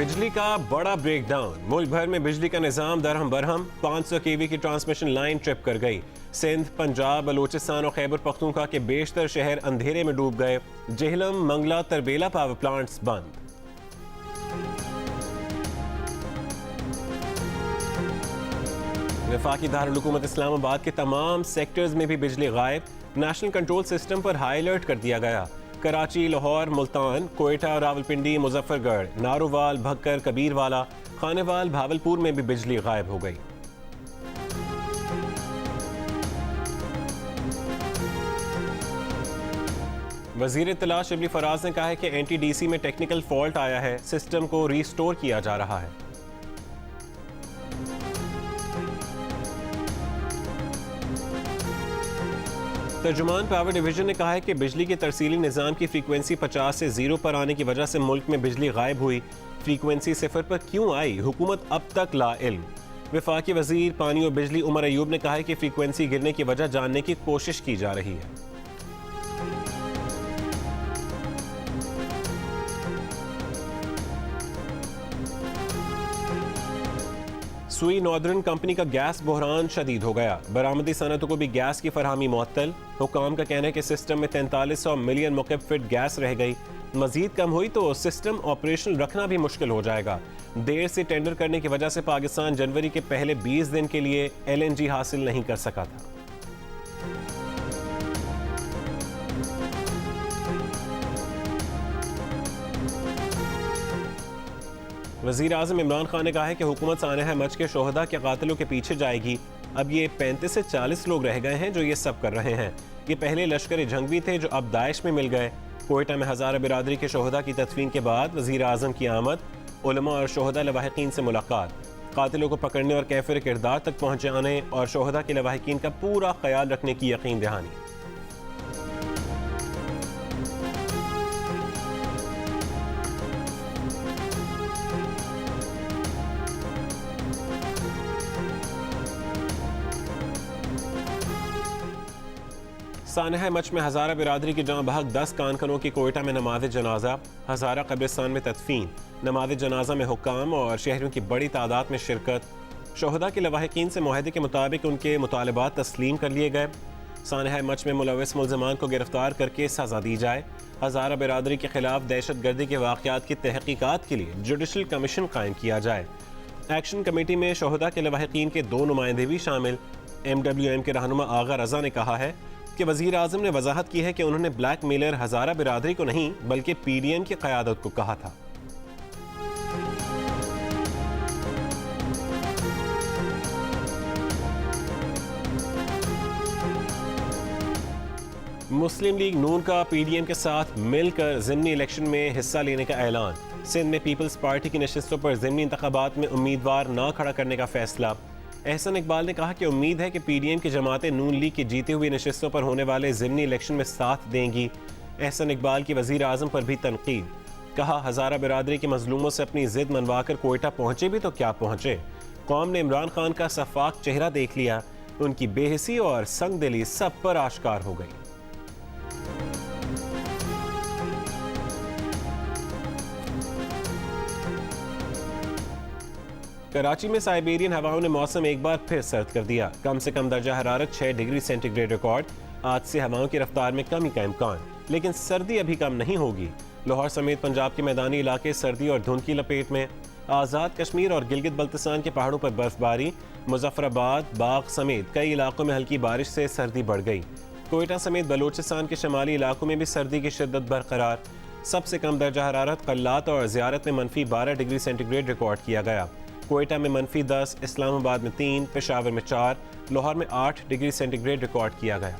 बिजली का बड़ा ब्रेकडाउन। मुल्क भर में बिजली का निजाम दरहम बरहम। 500 केवी की ट्रांसमिशन लाइन ट्रिप कर गई। सिंध, पंजाब, बलूचिस्तान और खैबर पख्तूनख्वा के बेशतर शहर अंधेरे में डूब गए। जेहलम, मंगला, तरबेला पावर प्लांट्स बंद। वफाकी दारुल हुकूमत इस्लामाबाद के तमाम सेक्टर्स में भी बिजली गायब। नेशनल कंट्रोल सिस्टम पर हाई अलर्ट कर दिया गया। कराची, लाहौर, मुल्तान, कोयटा, रावलपिंडी, मुजफ्फरगढ़, नारोवाल, भक्कर, कबीरवाला, खानेवाल, भावलपुर में भी बिजली गायब हो गई। वजीर इत्तला शिबली फराज ने कहा है कि NTDC में टेक्निकल फॉल्ट आया है, सिस्टम को रीस्टोर किया जा रहा है। तर्जुमान पावर डिवीजन ने कहा है कि बिजली के तरसीली निज़ाम की फ्रीक्वेंसी 50 से 0 पर आने की वजह से मुल्क में बिजली गायब हुई। फ्रीक्वेंसी 0 पर क्यों आई, हुकूमत अब तक ला इल्म। वफाकी वजीर पानी और बिजली उमर अयूब ने कहा है कि फ्रीक्वेंसी गिरने की वजह जानने की कोशिश की जा रही है। सुई नॉर्दर्न कंपनी का गैस बहरान शदीद हो गया। बरामदी सनतों को भी गैस की फरहमी मुअत्तल। हुकाम का कहना है कि सिस्टम में 4300 मिलियन मुकब फीट गैस रह गई। मजीद कम हुई तो सिस्टम ऑपरेशनल रखना भी मुश्किल हो जाएगा। देर से टेंडर करने की वजह से पाकिस्तान जनवरी के पहले 20 दिन के लिए LNG हासिल नहीं कर सका था। वज़ीर आज़म इमरान खान ने कहा है कि हुकूमत सानहा मच के शोहदा के कातिलों के पीछे जाएगी। अब ये 35 से 40 लोग रह गए हैं जो ये सब कर रहे हैं। ये पहले लश्कर जंगवी थे जो अब दाइश में मिल गए। कोयटा में हज़ारा बिरादरी के शोहदा की तदफीन के बाद वज़ीर आज़म की आमद, उलमा और शोहदा लवाहिकीन से मुलाकात, कातिलों को पकड़ने और कैफिर किरदार तक पहुँचाने और शोहदा के लवाहिकीन का पूरा ख्याल रखने की यकीन दहानी। सानहा मच में हज़ारा बिरादरी की जहाँ बहक 10 कानखनों की कोयटा में नमाज जनाजा, हज़ारा कब्रिस्तान में तदफीन, नमाज जनाजा में हुक्काम और शहरियों की बड़ी तादाद में शिरकत। शोहदा के लवाहिकीन से मुआहदे के मुताबिक उनके मुतालबात तस्लीम कर लिए गए। सानहा मच में मुलव्विस मुल्ज़िमान को गिरफ्तार करके सज़ा दी जाए। हज़ारा बिरादरी के खिलाफ दहशत गर्दी के वाक़यात की तहकीकात के लिए जुडिशल कमीशन कायम किया जाए। एक्शन कमेटी में शोहदा के लवाहिकीन के 2 नुमाइंदे भी शामिल। MWM के रहनुमा आगा रजा ने कहा है कि वज़ीर आज़म ने वजाहत की है कि उन्होंने ब्लैक मेलर हज़ारा बिरादरी को नहीं बल्कि PDM की क़यादत को कहा था। मुस्लिम लीग नून का PDM के साथ मिलकर ज़िमनी इलेक्शन में हिस्सा लेने का ऐलान। सिंध में पीपल्स पार्टी की नशिस्तों पर ज़िमनी इंतखाबात में उम्मीदवार ना खड़ा करने का फैसला। एहसन इकबाल ने कहा कि उम्मीद है कि PDM की जमातें नून लीग की जीती हुई नशिस्तों पर होने वाले ज़िमनी इलेक्शन में साथ देंगी। एहसन इकबाल की वज़ीर आज़म पर भी तनकीद। कहा, हज़ारा बिरादरी के मजलूमों से अपनी ज़िद मनवा कर कोयटा पहुँचे भी तो क्या पहुँचे। कौम ने इमरान खान का सफाक चेहरा देख लिया। उनकी बेहिसी और संगदिली सब पर आश्कार हो गई। कराची में साइबेरियन हवाओं ने मौसम एक बार फिर सर्द कर दिया। कम से कम दर्जा हरारत 6 डिग्री सेंटीग्रेड रिकॉर्ड। आज से हवाओं की रफ्तार में कमी का इम्कान, लेकिन सर्दी अभी कम नहीं होगी। लाहौर समेत पंजाब के मैदानी इलाके सर्दी और धुंध की लपेट में। आज़ाद कश्मीर और गिलगित बल्तिस्तान के पहाड़ों पर बर्फबारी। मुजफ्फराबाद, बाग समेत कई इलाकों में हल्की बारिश से सर्दी बढ़ गई। कोयटा समेत बलूचिस्तान के शमाली इलाकों में भी सर्दी की शिद्दत बरकरार। सबसे कम दर्जा हरारत कल्लात और ज़ियारत में -12 डिग्री सेंटीग्रेड रिकॉर्ड किया गया। कोयटा में -10, इस्लामाबाद में 3, पेशावर में 4, लाहौर में 8 डिग्री सेंटीग्रेड रिकॉर्ड किया गया।